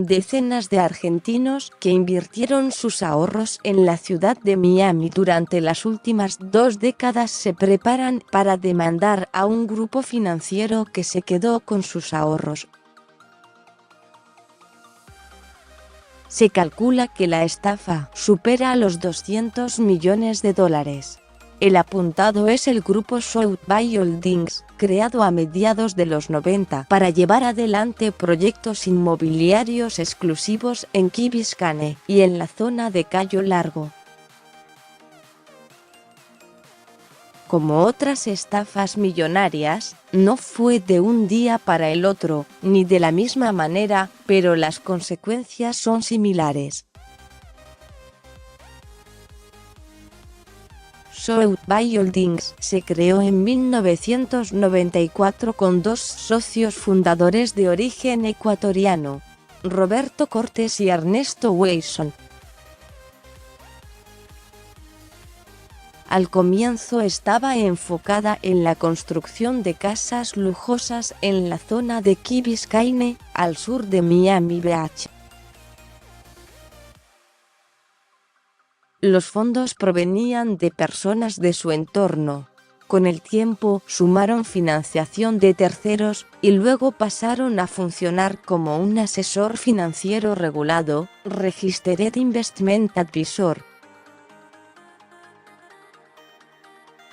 Decenas de argentinos que invirtieron sus ahorros en la ciudad de Miami durante las últimas 2 décadas se preparan para demandar a un grupo financiero que se quedó con sus ahorros. Se calcula que la estafa supera los $200 millones. El apuntado es el grupo Sotheby's Holdings, creado a mediados de los 90 para llevar adelante proyectos inmobiliarios exclusivos en Key Biscayne y en la zona de Cayo Largo. Como otras estafas millonarias, no fue de un día para el otro, ni de la misma manera, pero las consecuencias son similares. Sotheby's Holdings se creó en 1994 con 2 socios fundadores de origen ecuatoriano, Roberto Cortés y Ernesto Wilson. Al comienzo estaba enfocada en la construcción de casas lujosas en la zona de Key Biscayne, al sur de Miami Beach. Los fondos provenían de personas de su entorno. Con el tiempo sumaron financiación de terceros y luego pasaron a funcionar como un asesor financiero regulado, Registered Investment Advisor.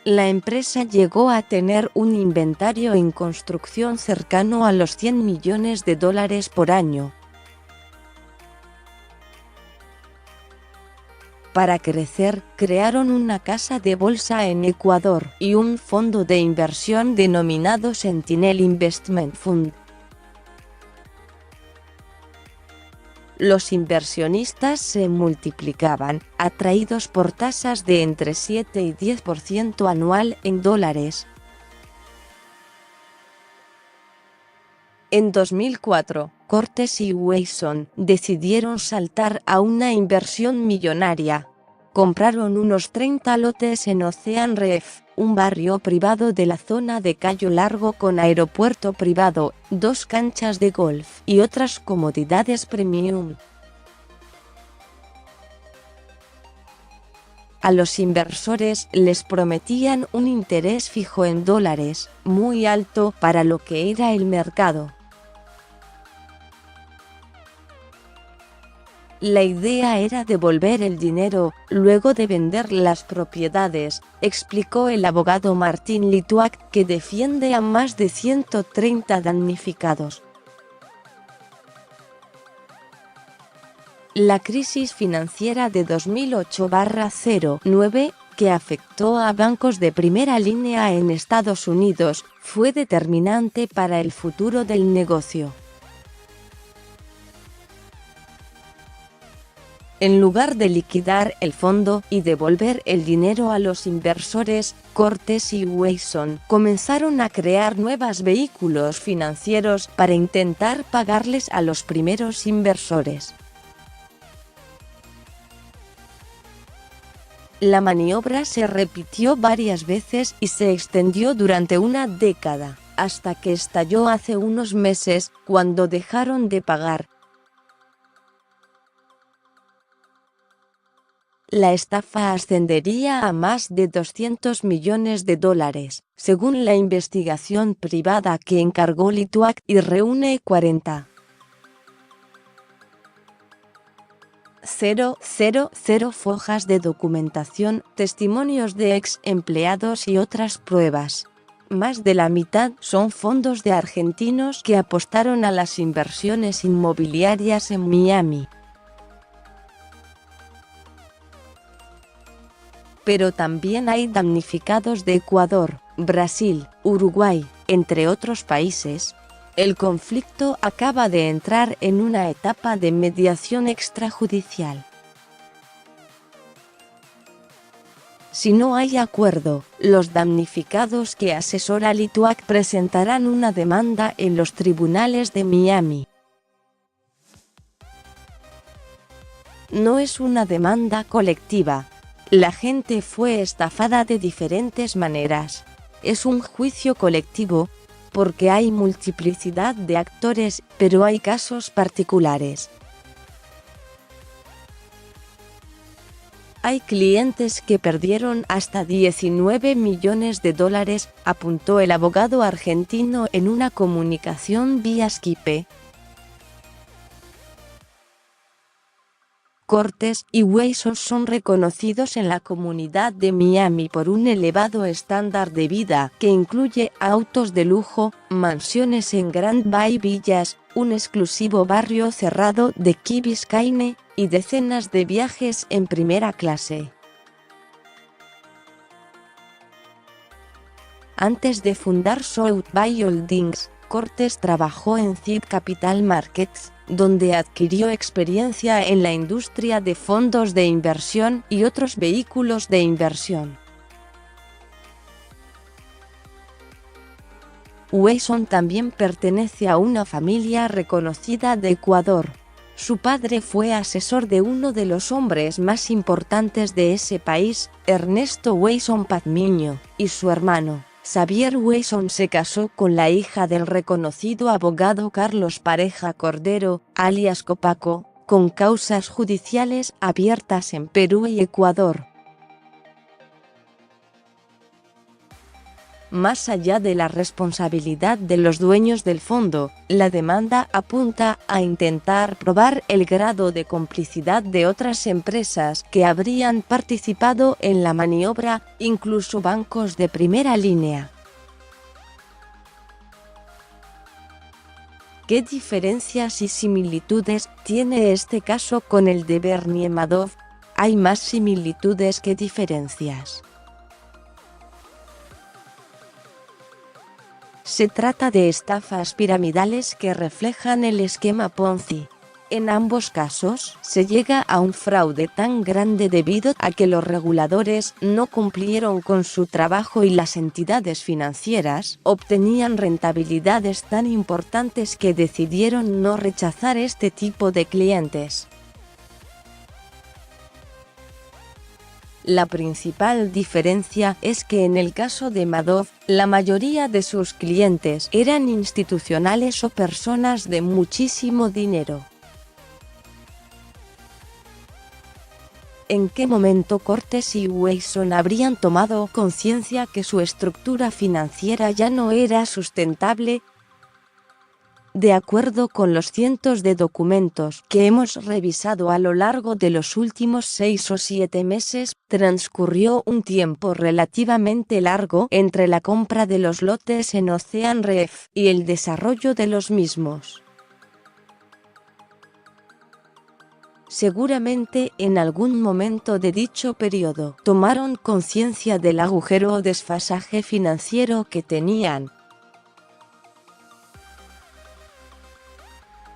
La empresa llegó a tener un inventario en construcción cercano a los $100 millones por año. Para crecer, crearon una casa de bolsa en Ecuador y un fondo de inversión denominado Sentinel Investment Fund. Los inversionistas se multiplicaban, atraídos por tasas de entre 7 y 10% anual en dólares. En 2004, Cortés y Wilson decidieron saltar a una inversión millonaria. Compraron unos 30 lotes en Ocean Reef, un barrio privado de la zona de Cayo Largo con aeropuerto privado, 2 canchas de golf y otras comodidades premium. A los inversores les prometían un interés fijo en dólares, muy alto para lo que era el mercado. La idea era devolver el dinero luego de vender las propiedades, explicó el abogado Martín Lituac, que defiende a más de 130 damnificados. La crisis financiera de 2008-09, que afectó a bancos de primera línea en Estados Unidos, fue determinante para el futuro del negocio. En lugar de liquidar el fondo y devolver el dinero a los inversores, Cortés y Wilson comenzaron a crear nuevos vehículos financieros para intentar pagarles a los primeros inversores. La maniobra se repitió varias veces y se extendió durante una década, hasta que estalló hace unos meses, cuando dejaron de pagar. La estafa ascendería a más de $200 millones, según la investigación privada que encargó Lituac, y reúne 40.000 hojas de documentación, testimonios de ex empleados y otras pruebas. Más de la mitad son fondos de argentinos que apostaron a las inversiones inmobiliarias en Miami. Pero también hay damnificados de Ecuador, Brasil, Uruguay, entre otros países. El conflicto acaba de entrar en una etapa de mediación extrajudicial. Si no hay acuerdo, los damnificados que asesora Lituac presentarán una demanda en los tribunales de Miami. No es una demanda colectiva. La gente fue estafada de diferentes maneras. Es un juicio colectivo, porque hay multiplicidad de actores, pero hay casos particulares. Hay clientes que perdieron hasta 19 millones de dólares, apuntó el abogado argentino en una comunicación vía Skype. Cortés y Wayson son reconocidos en la comunidad de Miami por un elevado estándar de vida que incluye autos de lujo, mansiones en Grand Bay Villas, un exclusivo barrio cerrado de Key Biscayne, y decenas de viajes en primera clase. Antes de fundar South Bay Holdings, Cortés trabajó en Seed Capital Markets, donde adquirió experiencia en la industria de fondos de inversión y otros vehículos de inversión. Wayson también pertenece a una familia reconocida de Ecuador. Su padre fue asesor de uno de los hombres más importantes de ese país, Ernesto Wayson Pazmiño, y su hermano, Xavier Wayson, se casó con la hija del reconocido abogado Carlos Pareja Cordero, alias Copaco, con causas judiciales abiertas en Perú y Ecuador. Más allá de la responsabilidad de los dueños del fondo, la demanda apunta a intentar probar el grado de complicidad de otras empresas que habrían participado en la maniobra, incluso bancos de primera línea. ¿Qué diferencias y similitudes tiene este caso con el de Bernie Madoff? Hay más similitudes que diferencias. Se trata de estafas piramidales que reflejan el esquema Ponzi. En ambos casos, se llega a un fraude tan grande debido a que los reguladores no cumplieron con su trabajo y las entidades financieras obtenían rentabilidades tan importantes que decidieron no rechazar este tipo de clientes. La principal diferencia es que en el caso de Madoff, la mayoría de sus clientes eran institucionales o personas de muchísimo dinero. ¿En qué momento Cortés y Wayson habrían tomado conciencia que su estructura financiera ya no era sustentable? De acuerdo con los cientos de documentos que hemos revisado a lo largo de los últimos 6 o 7 meses, transcurrió un tiempo relativamente largo entre la compra de los lotes en Ocean Reef y el desarrollo de los mismos. Seguramente en algún momento de dicho periodo tomaron conciencia del agujero o desfasaje financiero que tenían.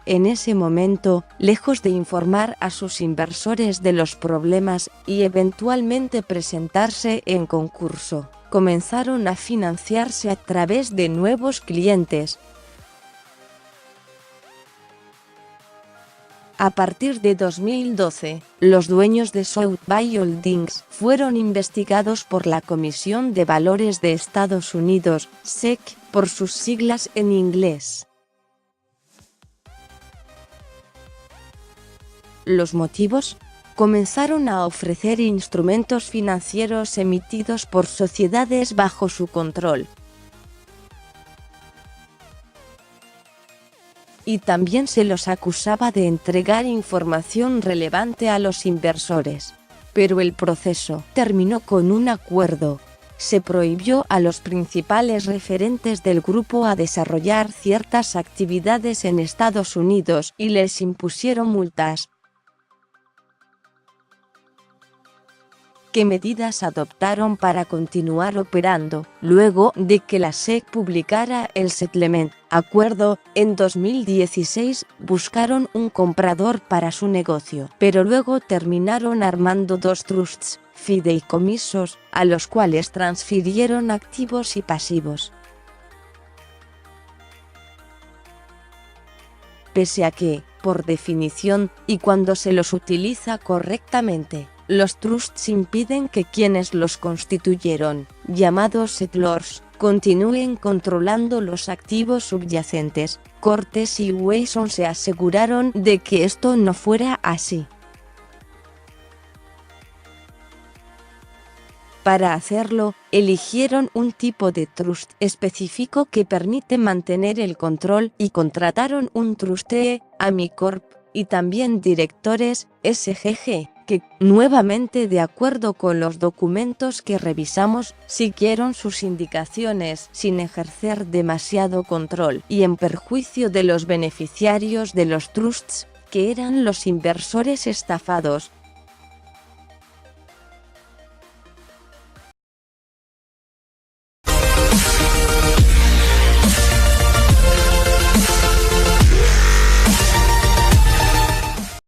En ese momento, lejos de informar a sus inversores de los problemas y eventualmente presentarse en concurso, comenzaron a financiarse a través de nuevos clientes. A partir de 2012, los dueños de South Bay Holdings fueron investigados por la Comisión de Valores de Estados Unidos, SEC, por sus siglas en inglés. ¿Los motivos? Comenzaron a ofrecer instrumentos financieros emitidos por sociedades bajo su control. Y también se los acusaba de entregar información relevante a los inversores. Pero el proceso terminó con un acuerdo. Se prohibió a los principales referentes del grupo a desarrollar ciertas actividades en Estados Unidos y les impusieron multas. ¿Qué medidas adoptaron para continuar operando? Luego de que la SEC publicara el Settlement Acuerdo, en 2016 buscaron un comprador para su negocio, pero luego terminaron armando 2 trusts, fideicomisos, a los cuales transfirieron activos y pasivos. Pese a que, por definición, y cuando se los utiliza correctamente, los trusts impiden que quienes los constituyeron, llamados settlors, continúen controlando los activos subyacentes. Cortés y Wayson se aseguraron de que esto no fuera así. Para hacerlo, eligieron un tipo de trust específico que permite mantener el control y contrataron un trustee, Amicorp, y también directores, SGG, que, nuevamente de acuerdo con los documentos que revisamos, siguieron sus indicaciones sin ejercer demasiado control y en perjuicio de los beneficiarios de los trusts, que eran los inversores estafados.